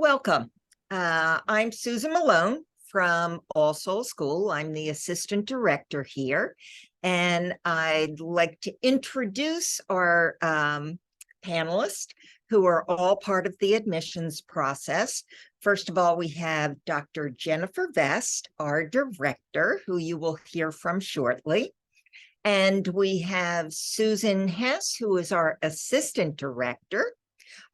Welcome. I'm Susan Malone from All Souls School. I'm the assistant director here, and I'd like to introduce our panelists who are all part of the admissions process. First of all, we have Dr. Jennifer Vest, our director, who you will hear from shortly. And we have Susan Hess, who is our assistant director.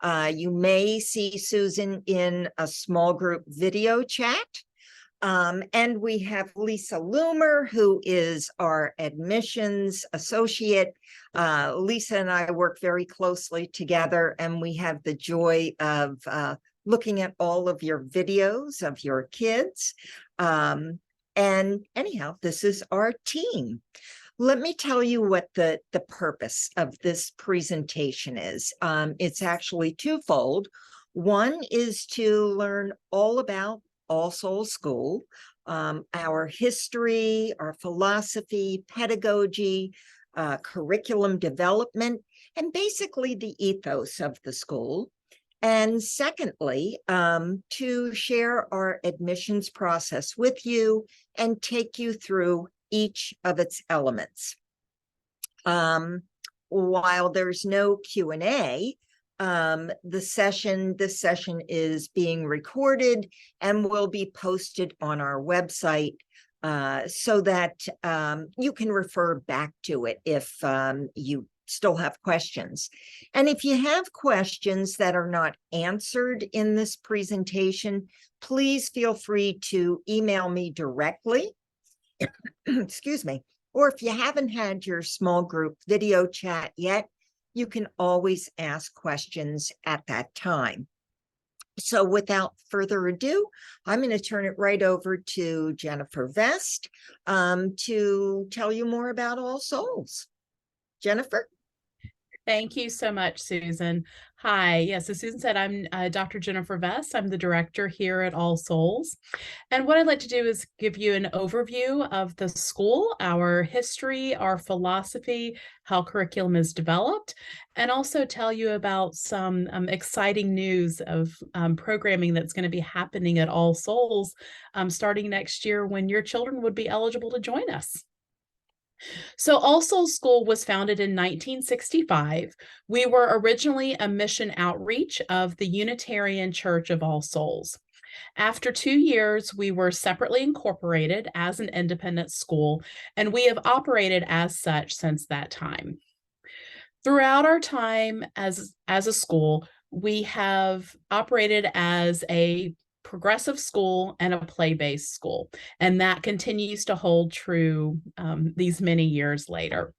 You may see Susan in a small group video chat. And we have Lisa Loomer, who is our admissions associate. Lisa and I work very closely together, and we have the joy of looking at all of your videos of your kids. And anyhow, this is our team. Let me tell you what the purpose of this presentation is. It's actually twofold. One is to learn all about All Souls School, our history, our philosophy, pedagogy, curriculum development, and basically the ethos of the school. And secondly, to share our admissions process with you and take you through each of its elements. While there's no Q&A, this session is being recorded and will be posted on our website so that you can refer back to it if you still have questions. And if you have questions that are not answered in this presentation, please feel free to email me directly. Excuse me. Or if you haven't had your small group video chat yet, you can always ask questions at that time. So without further ado, I'm going to turn it right over to Jennifer Vest to tell you more about All Souls. Jennifer? Thank you so much, Susan. Hi. Yes, as Susan said, I'm Dr. Jennifer Vest. I'm the director here at All Souls. And what I'd like to do is give you an overview of the school, our history, our philosophy, how curriculum is developed, and also tell you about some exciting news of programming that's going to be happening at All Souls starting next year when your children would be eligible to join us. So All Souls School was founded in 1965. We were originally a mission outreach of the Unitarian Church of All Souls. After 2 years, we were separately incorporated as an independent school, and we have operated as such since that time. Throughout our time as a school, we have operated as a progressive school and a play-based school, and that continues to hold true these many years later.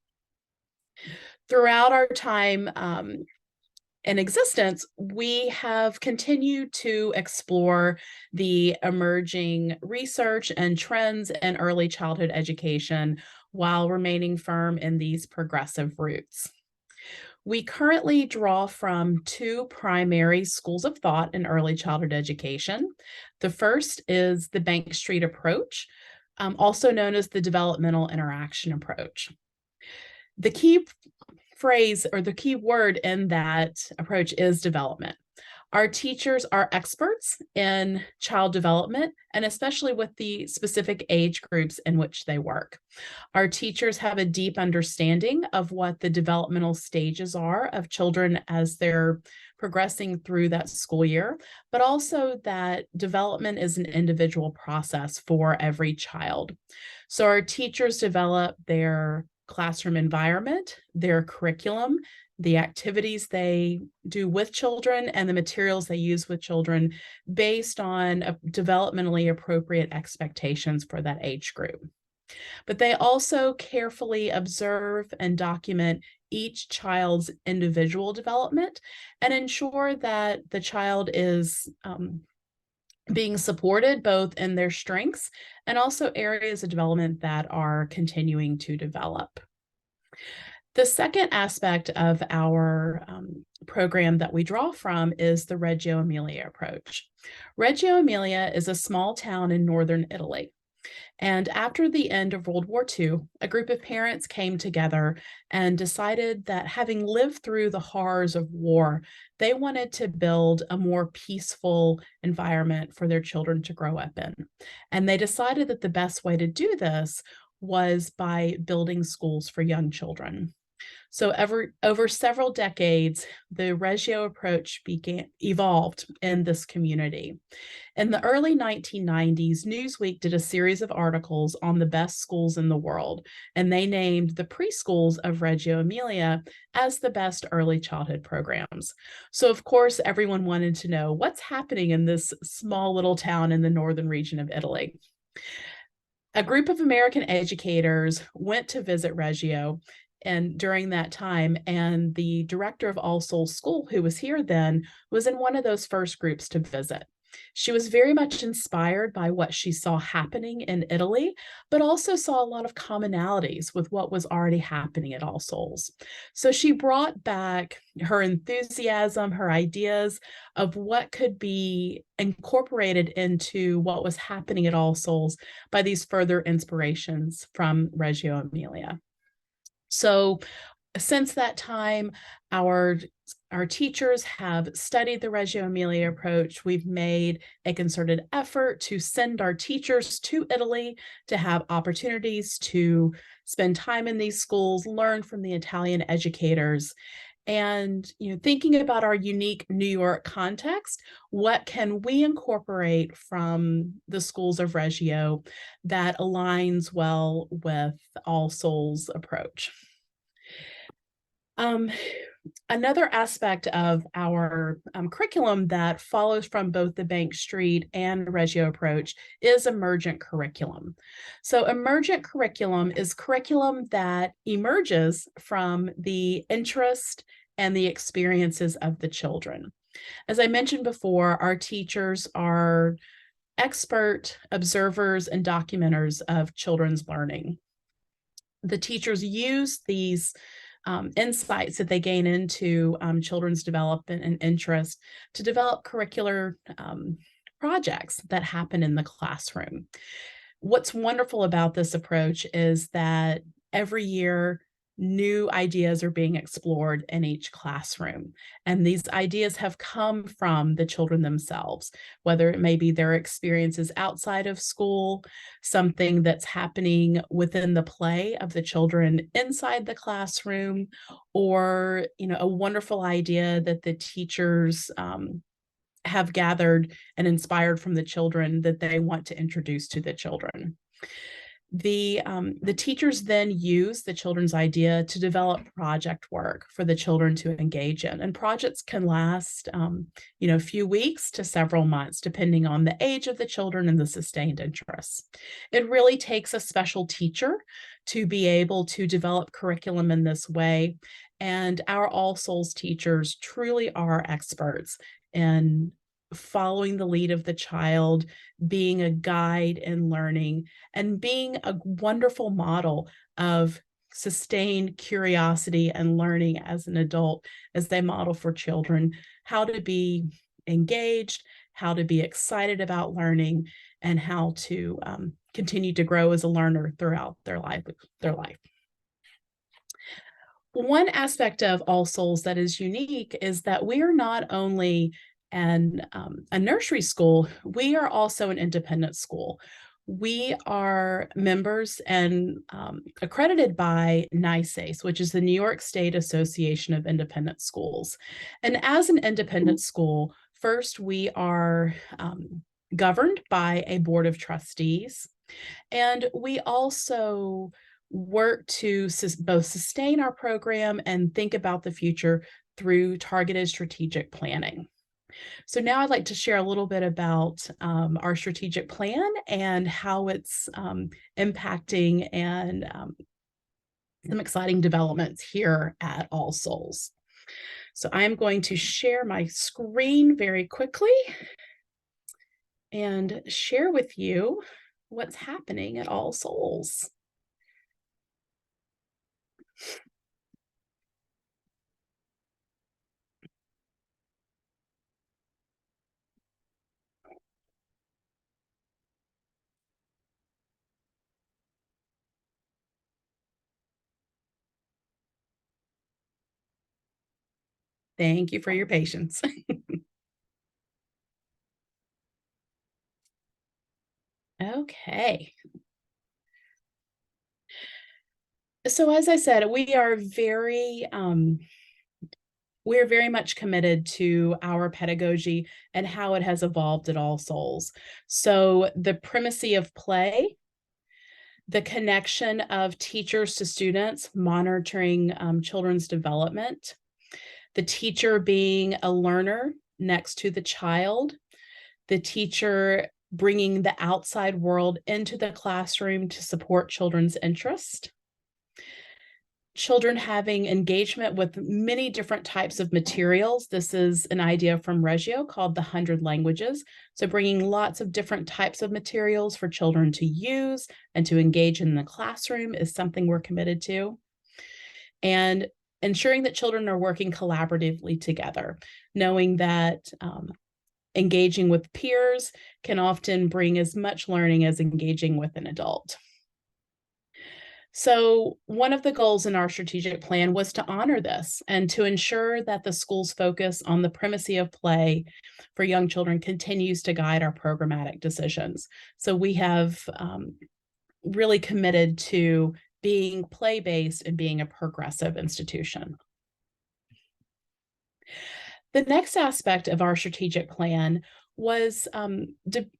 Throughout our time in existence, we have continued to explore the emerging research and trends in early childhood education while remaining firm in these progressive roots. We currently draw from 2 primary schools of thought in early childhood education. The first is the Bank Street approach, also known as the developmental interaction approach. The key phrase or the key word in that approach is development. Our teachers are experts in child development, and especially with the specific age groups in which they work. Our teachers have a deep understanding of what the developmental stages are of children as they're progressing through that school year, but also that development is an individual process for every child. So our teachers develop their classroom environment, their curriculum, the activities they do with children, and the materials they use with children based on developmentally appropriate expectations for that age group. But they also carefully observe and document each child's individual development and ensure that the child is being supported both in their strengths and also areas of development that are continuing to develop. The second aspect of our program that we draw from is the Reggio Emilia approach. Reggio Emilia is a small town in northern Italy. And after the end of World War II, a group of parents came together and decided that having lived through the horrors of war, they wanted to build a more peaceful environment for their children to grow up in. And they decided that the best way to do this was by building schools for young children. So over several decades, the Reggio approach evolved in this community. In the early 1990s, Newsweek did a series of articles on the best schools in the world, and they named the preschools of Reggio Emilia as the best early childhood programs. So, of course, everyone wanted to know what's happening in this small little town in the northern region of Italy. A group of American educators went to visit Reggio and during that time, and the director of All Souls School, who was here then, was in one of those first groups to visit. She was very much inspired by what she saw happening in Italy, but also saw a lot of commonalities with what was already happening at All Souls. So she brought back her enthusiasm, her ideas of what could be incorporated into what was happening at All Souls by these further inspirations from Reggio Emilia. So since that time, our our teachers have studied the Reggio Emilia approach. We've made a concerted effort to send our teachers to Italy to have opportunities to spend time in these schools, learn from the Italian educators, and thinking about our unique New York context, what can we incorporate from the schools of Reggio that aligns well with All Souls approach? Um, Another aspect of our curriculum that follows from both the Bank Street and Reggio approach is emergent curriculum. So, emergent curriculum is curriculum that emerges from the interest and the experiences of the children. As I mentioned before, our teachers are expert observers and documenters of children's learning. The teachers use these insights that they gain into children's development and interest to develop curricular projects that happen in the classroom. What's wonderful about this approach is that every year, new ideas are being explored in each classroom. And these ideas have come from the children themselves, whether it may be their experiences outside of school, something that's happening within the play of the children inside the classroom, or a wonderful idea that the teachers have gathered and inspired from the children that they want to introduce to the children. The teachers then use the children's idea to develop project work for the children to engage in, and projects can last a few weeks to several months depending on the age of the children and the sustained interests. It really takes a special teacher to be able to develop curriculum in this way, and our All Souls teachers truly are experts in following the lead of the child, being a guide in learning, and being a wonderful model of sustained curiosity and learning as an adult, as they model for children how to be engaged, how to be excited about learning, and how to continue to grow as a learner throughout their life. One aspect of All Souls that is unique is that we are not only a nursery school, we are also an independent school. We are members and accredited by NYSACE, which is the New York State Association of Independent Schools. And as an independent school, first we are governed by a board of trustees, and we also work to both sustain our program and think about the future through targeted strategic planning. So now I'd like to share a little bit about our strategic plan and how it's impacting and some exciting developments here at All Souls. So I'm going to share my screen very quickly and share with you what's happening at All Souls. Thank you for your patience. Okay. So as I said, we are very much committed to our pedagogy and how it has evolved at All Souls. So the primacy of play, the connection of teachers to students, monitoring children's development, the teacher being a learner next to the child, the teacher bringing the outside world into the classroom to support children's interest, children having engagement with many different types of materials. This is an idea from Reggio called the 100 languages. So bringing lots of different types of materials for children to use and to engage in the classroom is something we're committed to. And ensuring that children are working collaboratively together, knowing that engaging with peers can often bring as much learning as engaging with an adult. So one of the goals in our strategic plan was to honor this and to ensure that the school's focus on the primacy of play for young children continues to guide our programmatic decisions. So we have really committed to being play-based and being a progressive institution. The next aspect of our strategic plan was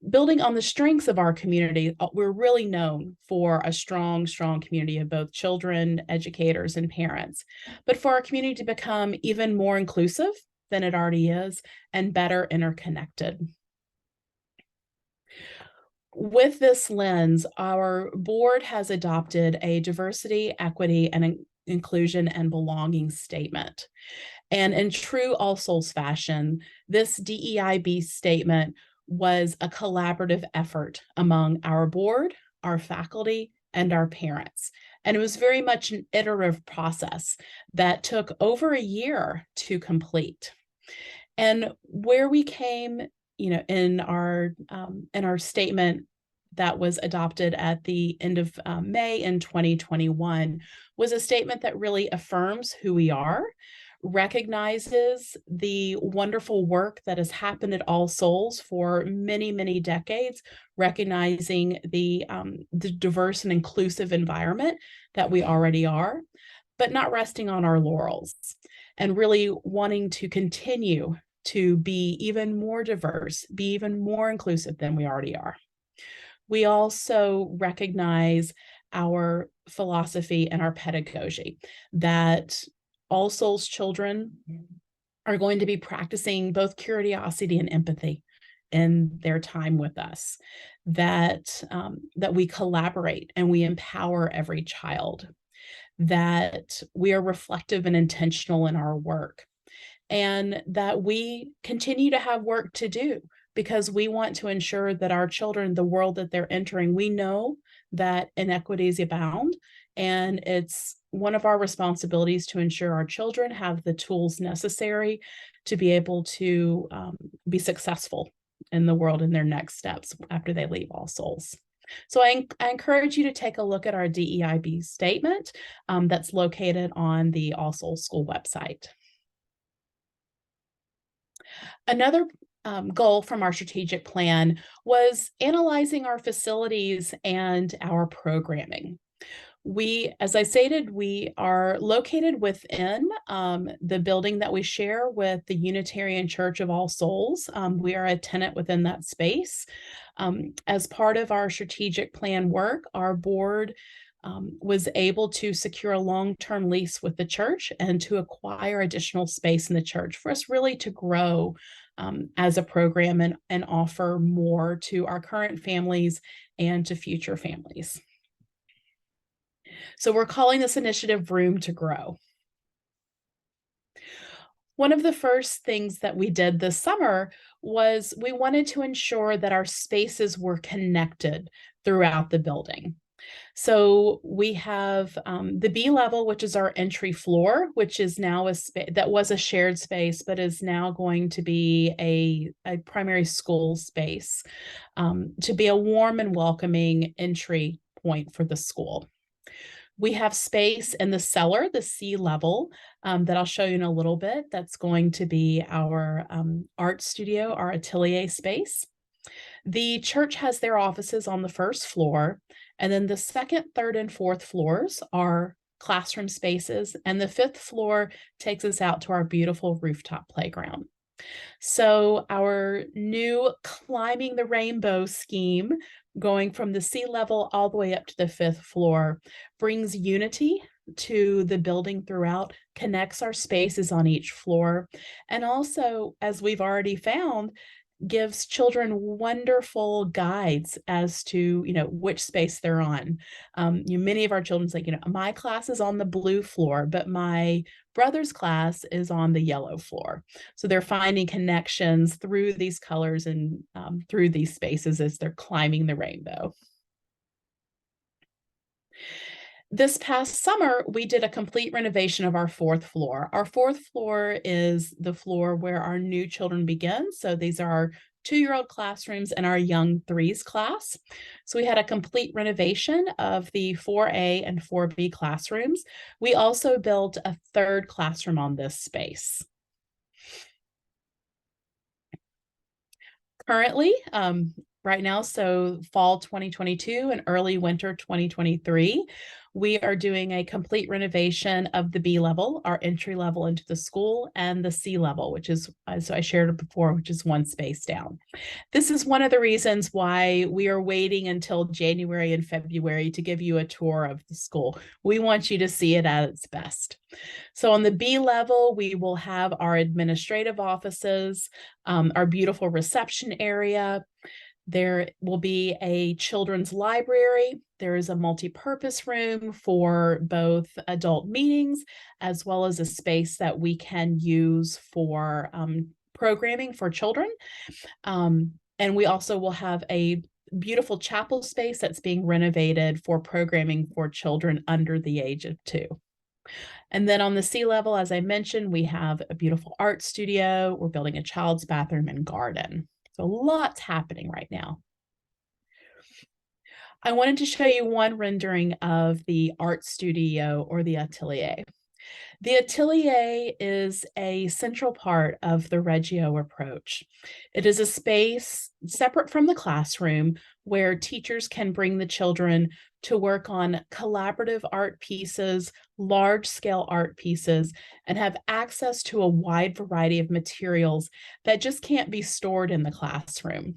building on the strengths of our community. We're really known for a strong community of both children, educators, and parents. But for our community to become even more inclusive than it already is and better interconnected. With this lens, our board has adopted a diversity, equity, and inclusion and belonging statement. And in true All Souls fashion, this DEIB statement was a collaborative effort among our board, our faculty, and our parents. And it was very much an iterative process that took over a year to complete. And where we came, in our statement that was adopted at the end of May in 2021 was a statement that really affirms who we are, recognizes the wonderful work that has happened at All Souls for many decades, recognizing the diverse and inclusive environment that we already are, but not resting on our laurels and really wanting to continue to be even more diverse, be even more inclusive than we already are. We also recognize our philosophy and our pedagogy that All Souls children are going to be practicing both curiosity and empathy in their time with us, that we collaborate and we empower every child, that we are reflective and intentional in our work, and that we continue to have work to do because we want to ensure that our children, the world that they're entering, we know that inequities abound, and it's one of our responsibilities to ensure our children have the tools necessary to be able to be successful in the world in their next steps after they leave All Souls. So I encourage you to take a look at our DEIB statement that's located on the All Souls School website. Another goal from our strategic plan was analyzing our facilities and our programming. As I stated, we are located within the building that we share with the Unitarian Church of All Souls. We are a tenant within that space. As part of our strategic plan work, our board was able to secure a long-term lease with the church and to acquire additional space in the church for us really to grow as a program and offer more to our current families and to future families. So we're calling this initiative Room to Grow. One of the first things that we did this summer was we wanted to ensure that our spaces were connected throughout the building. So we have the B level, which is our entry floor, which is now that was a shared space, but is now going to be a primary school space to be a warm and welcoming entry point for the school. We have space in the cellar, the C level, that I'll show you in a little bit. That's going to be our art studio, our atelier space. The church has their offices on the first floor, and then the second, third, and fourth floors are classroom spaces, and the fifth floor takes us out to our beautiful rooftop playground. So our new climbing the rainbow scheme, going from the sea level all the way up to the fifth floor, brings unity to the building throughout, connects our spaces on each floor, and also, as we've already found, gives children wonderful guides as to, which space they're on. Many of our children say, my class is on the blue floor, but my brother's class is on the yellow floor. So they're finding connections through these colors and through these spaces as they're climbing the rainbow. This past summer, we did a complete renovation of our fourth floor. Our fourth floor is the floor where our new children begin. So these are our 2-year-old classrooms and our young threes class. So we had a complete renovation of the 4A and 4B classrooms. We also built a third classroom on this space. Currently, right now, so fall 2022 and early winter 2023, we are doing a complete renovation of the B level, our entry level into the school, and the C level, which is, as I shared it before, which is one space down. This is one of the reasons why we are waiting until January and February to give you a tour of the school. We want you to see it at its best. So on the B level, we will have our administrative offices, our beautiful reception area. There will be a children's library. There is a multi-purpose room for both adult meetings, as well as a space that we can use for programming for children. And we also will have a beautiful chapel space that's being renovated for programming for children under the age of 2. And then on the C level, as I mentioned, we have a beautiful art studio. We're building a child's bathroom and garden. So lots happening right now. I wanted to show you one rendering of the art studio or the atelier. The atelier is a central part of the Reggio approach. It is a space separate from the classroom where teachers can bring the children to work on collaborative art pieces, large-scale art pieces, and have access to a wide variety of materials that just can't be stored in the classroom.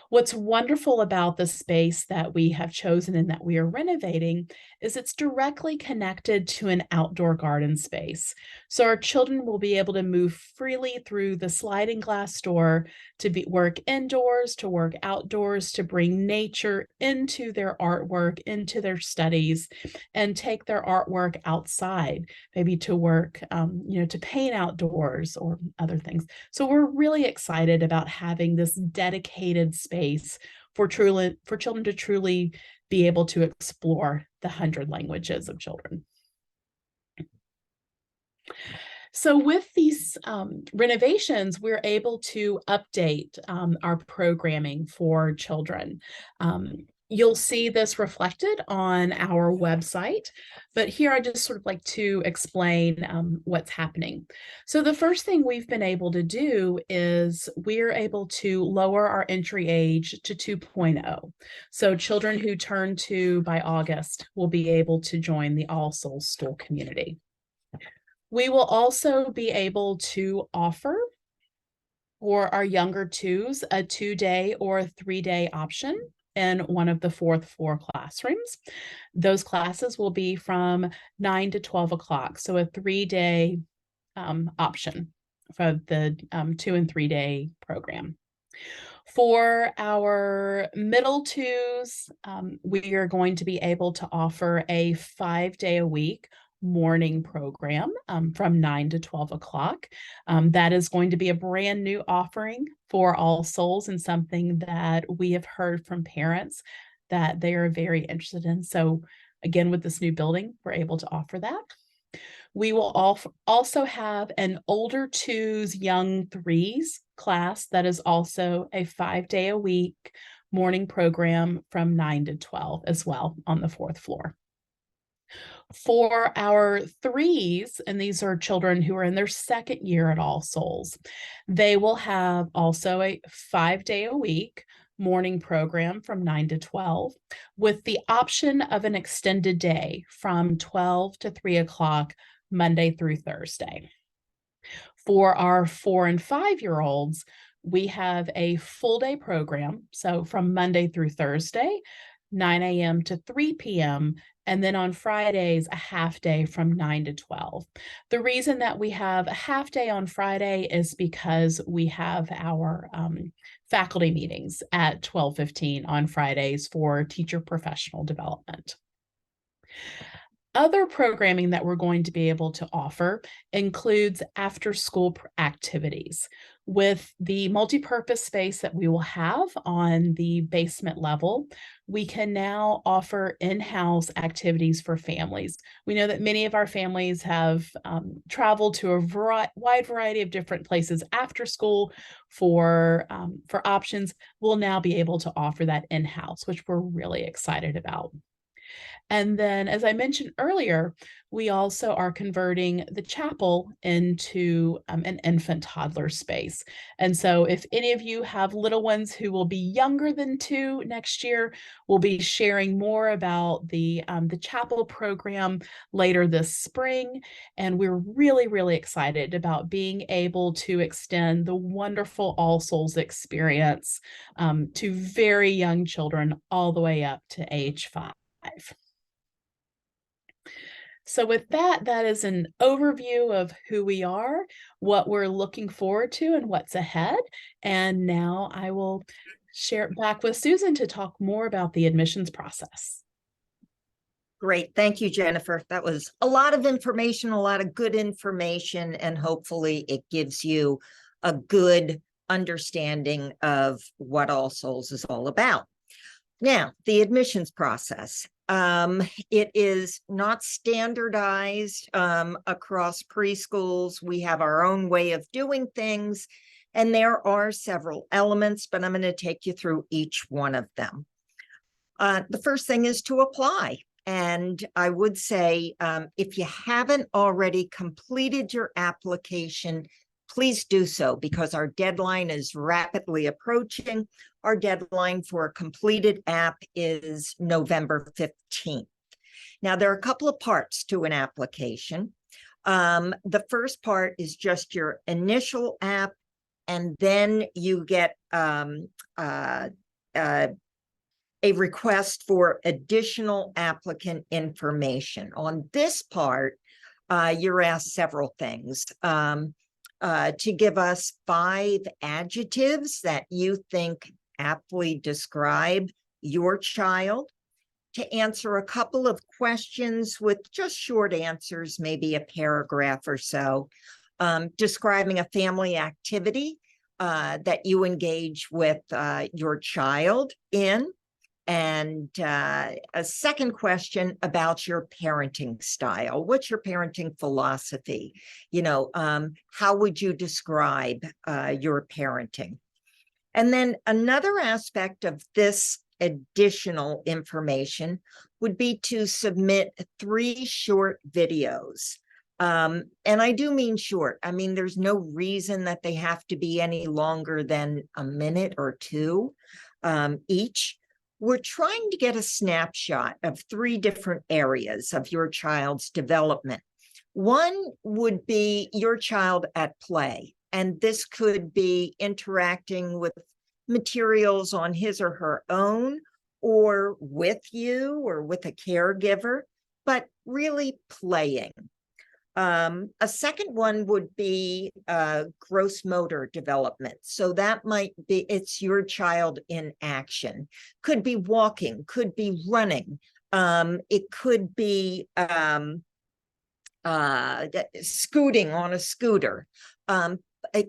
What's wonderful about the space that we have chosen and that we are renovating is it's directly connected to an outdoor garden space. So our children will be able to move freely through the sliding glass door to work indoors, to work outdoors, to bring nature into their artwork, into their studies, and take their artwork outside, maybe to work, to paint outdoors or other things. So we're really excited about having this dedicated space for children to truly be able to explore the 100 languages of children. So with these renovations, we're able to update our programming for children. You'll see this reflected on our website, but here I just sort of like to explain what's happening. So the first thing we've been able to do is we're able to lower our entry age to 2.0. So children who turn 2 by August will be able to join the All Souls School community. We will also be able to offer for our younger 2s a 2-day or a 3-day option in one of the fourth floor classrooms. Those classes will be from 9 to 12 o'clock. So a 3-day option for the 2 and 3-day program. For our middle 2s, we are going to be able to offer a 5-day-a-week morning program from 9 to 12 o'clock. That is going to be a brand new offering for All Souls and something that we have heard from parents that they are very interested in. So again, with this new building, we're able to offer that. We will also have an older 2s, young 3s class that is also a 5-day-a-week morning program from 9 to 12 as well on the fourth floor. For our threes, and these are children who are in their second year at All Souls, they will have also a 5-day-a-week morning program from 9 to 12, with the option of an extended day from 12 to 3 o'clock Monday through Thursday. For our 4 and 5-year-olds, we have a full day program. So from Monday through Thursday, 9 a.m. to 3 p.m. And then on Fridays, a half day from 9 to 12. The reason that we have a half day on Friday is because we have our faculty meetings at 12:15 on Fridays for teacher professional development. Other programming that we're going to be able to offer includes after-school activities. With the multipurpose space that we will have on the basement level, we can now offer in-house activities for families. We know that many of our families have traveled to a wide variety of different places after school for options. We'll now be able to offer that in-house, which we're really excited about. And then, as I mentioned earlier, we also are converting the chapel into an infant toddler space. And so if any of you have little ones who will be younger than 2 next year, we'll be sharing more about the chapel program later this spring. And we're really, really excited about being able to extend the wonderful All Souls experience to very young children all the way up to age 5. So with that, that is an overview of who we are, what we're looking forward to, and what's ahead. And now I will share it back with Susan to talk more about the admissions process. Great. Thank you, Jennifer. That was a lot of information, a lot of good information, and hopefully it gives you a good understanding of what All Souls is all about. Now, the admissions process. It is not standardized across preschools. We have our own way of doing things, and there are several elements, but I'm going to take you through each one of them. The first thing is to apply. And I would say, if you haven't already completed your application, please do so, because our deadline is rapidly approaching. Our deadline for a completed app is November 15th. Now, there are a couple of parts to an application. The first part is just your initial app, and then you get a request for additional applicant information. On this part, you're asked several things. To give us 5 adjectives that you think aptly describe your child, to answer a couple of questions with just short answers, maybe a paragraph or so, describing a family activity that you engage with your child in, and a second question about your parenting style. What's your parenting philosophy? You know, how would you describe your parenting? And then another aspect of this additional information would be to submit 3 short videos. And I do mean short. I mean, there's no reason that they have to be any longer than a minute or 2 each. We're trying to get a snapshot of 3 different areas of your child's development. One would be your child at play, and this could be interacting with materials on his or her own, or with you, or with a caregiver, but really playing. A second one would be gross motor development. So that might be, it's your child in action. Could be walking, could be running. It could be scooting on a scooter,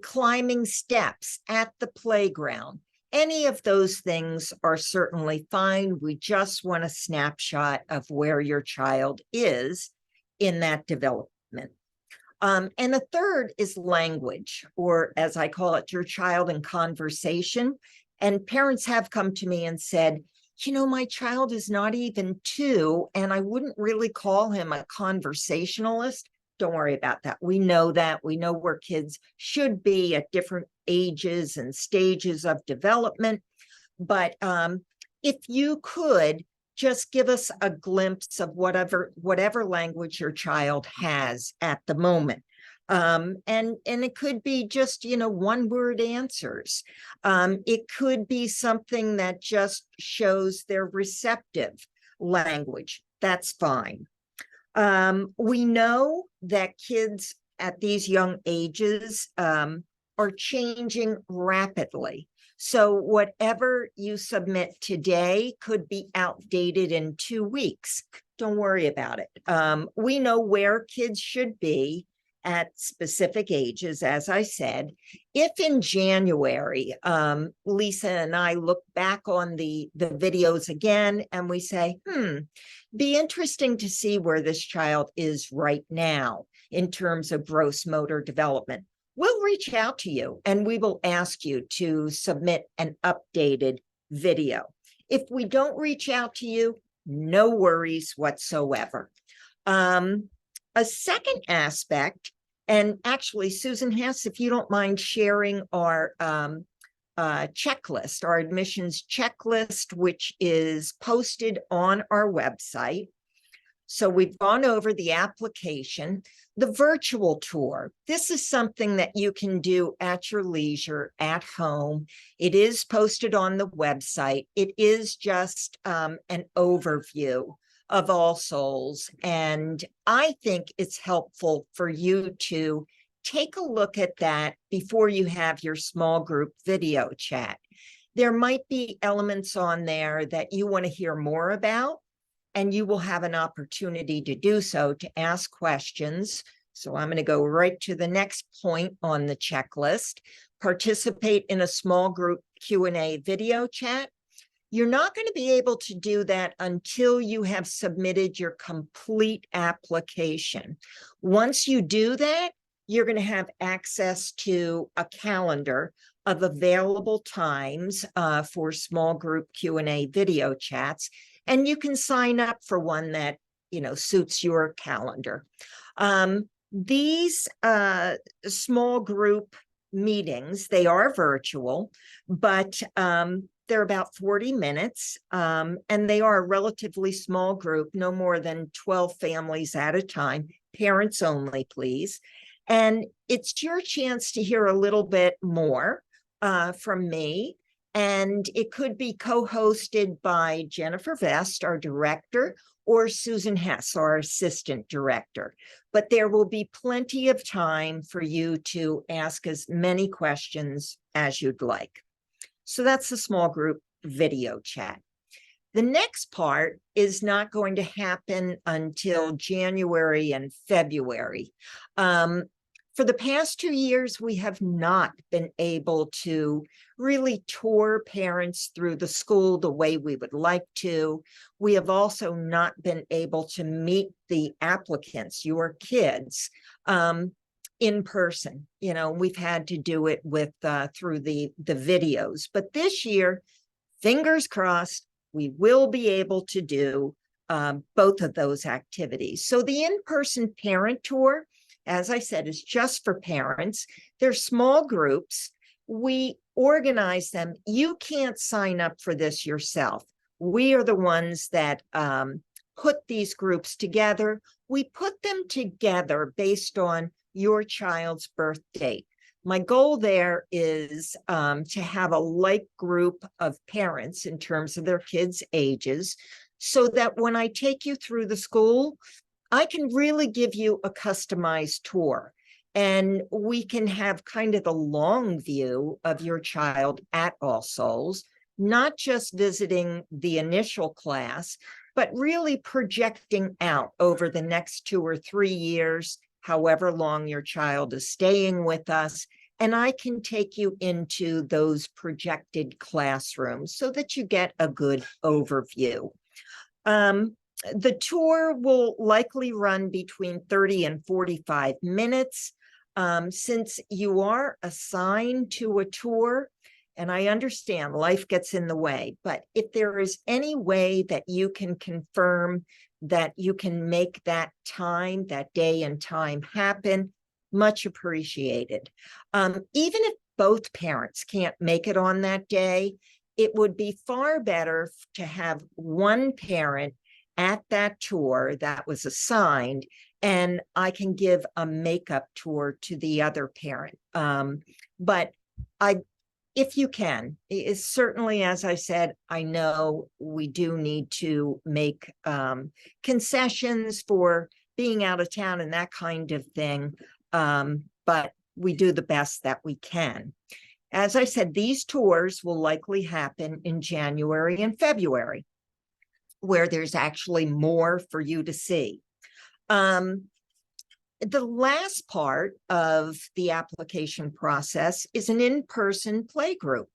climbing steps at the playground. Any of those things are certainly fine. We just want a snapshot of where your child is in that development. And the third is language, or as I call it, your child in conversation. And parents have come to me and said, my child is not even 2, and I wouldn't really call him a conversationalist. Don't worry about that. We know that. We know where kids should be at different ages and stages of development. But if you could just give us a glimpse of whatever language your child has at the moment. And it could be just, one word answers. It could be something that just shows their receptive language. That's fine. We know that kids at these young ages are changing rapidly. So whatever you submit today could be outdated in 2 weeks. Don't worry about it. We know where kids should be at specific ages, as I said. If in January, Lisa and I look back on the videos again and we say, be interesting to see where this child is right now in terms of gross motor development. We'll reach out to you and we will ask you to submit an updated video. If we don't reach out to you, no worries whatsoever. A second aspect, and actually, Susan Hess, if you don't mind sharing our checklist, our admissions checklist, which is posted on our website. So we've gone over the application, the virtual tour. This is something that you can do at your leisure at home. It is posted on the website. It is just an overview of All Souls. And I think it's helpful for you to take a look at that before you have your small group video chat. There might be elements on there that you want to hear more about, and you will have an opportunity to do so, to ask questions. So I'm going to go right to the next point on the checklist. Participate in a small group Q&A video chat. You're not going to be able to do that until you have submitted your complete application. Once you do that, you're going to have access to a calendar of available times for small group Q&A video chats. And you can sign up for one that, suits your calendar. These small group meetings, they are virtual, but they're about 40 minutes, and they are a relatively small group, no more than 12 families at a time, parents only, please. And it's your chance to hear a little bit more from me. And it could be co-hosted by Jennifer Vest, our director, or Susan Hess, our assistant director. But there will be plenty of time for you to ask as many questions as you'd like. So that's the small group video chat. The next part is not going to happen until January and February. For the past 2 years, we have not been able to really tour parents through the school the way we would like to. We have also not been able to meet the applicants, your kids, in person. We've had to do it with through the videos. But this year, fingers crossed, we will be able to do both of those activities. So the in-person parent tour, as I said, is just for parents. They're small groups. We organize them. You can't sign up for this yourself. We are the ones that put these groups together. We put them together based on your child's birth date. My goal there is to have a like group of parents in terms of their kids' ages, so that when I take you through the school, I can really give you a customized tour, and we can have kind of the long view of your child at All Souls, not just visiting the initial class, but really projecting out over the next 2 or 3 years, however long your child is staying with us. And I can take you into those projected classrooms so that you get a good overview. The tour will likely run between 30 and 45 minutes. Since you are assigned to a tour, And I understand life gets in the way, but if there is any way that you can confirm that you can make that time, that day and time happen, much appreciated. Even if both parents can't make it on that day, it would be far better to have one parent at that tour that was assigned, and I can give a makeup tour to the other parent. But if you can, is certainly, as I said, I know we do need to make concessions for being out of town and that kind of thing. But we do the best that we can. As I said, these tours will likely happen in January and February, where there's actually more for you to see. The last part of the application process is an in-person play group.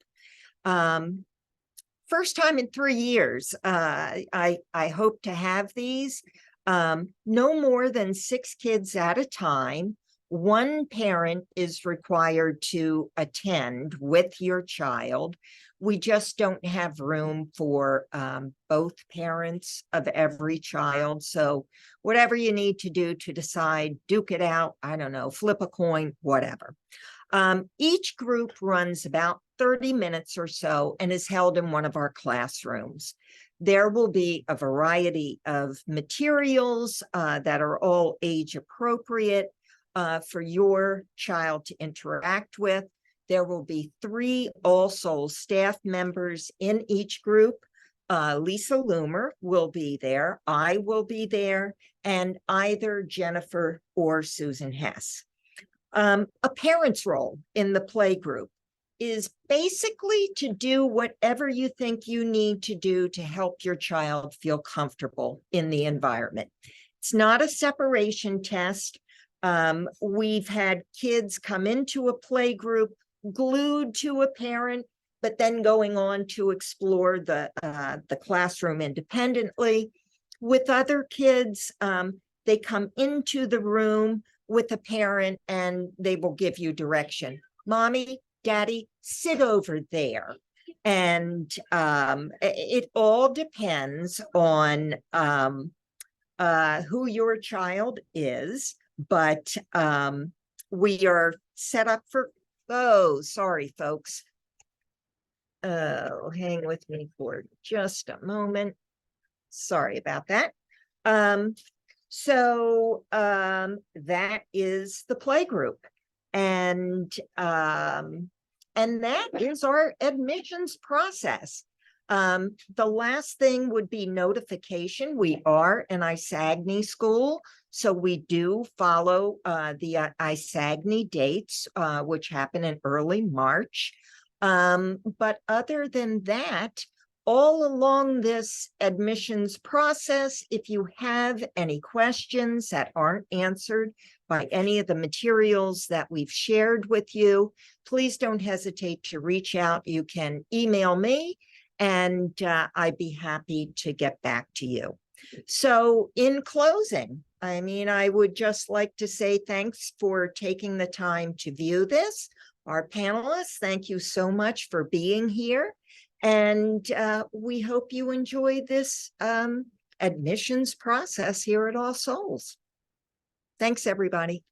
First time in 3 years, I hope to have these. No more than 6 kids at a time. One parent is required to attend with your child. We just don't have room for both parents of every child. So whatever you need to do to decide, duke it out, I don't know, flip a coin, whatever. Each group runs about 30 minutes or so and is held in one of our classrooms. There will be a variety of materials that are all age appropriate for your child to interact with. There will be 3 All Souls staff members in each group. Lisa Loomer will be there, I will be there, and either Jennifer or Susan Hess. A parent's role in the play group is basically to do whatever you think you need to do to help your child feel comfortable in the environment. It's not a separation test. We've had kids come into a play group glued to a parent, but then going on to explore the classroom independently. With other kids, they come into the room with a parent and they will give you direction. Mommy, Daddy, sit over there. And it all depends on who your child is, but we are set up for, oh, sorry, folks. Oh, hang with me for just a moment. Sorry about that. So that is the play group. And that is our admissions process. The last thing would be notification. We are an ISAGNY school, so we do follow the ISAGNY dates, which happen in early March. But other than that, all along this admissions process, if you have any questions that aren't answered by any of the materials that we've shared with you, please don't hesitate to reach out. You can email me and I'd be happy to get back to you. So in closing, I mean, I would just like to say thanks for taking the time to view this. Our panelists, thank you so much for being here. And we hope you enjoy this admissions process here at All Souls. Thanks, everybody.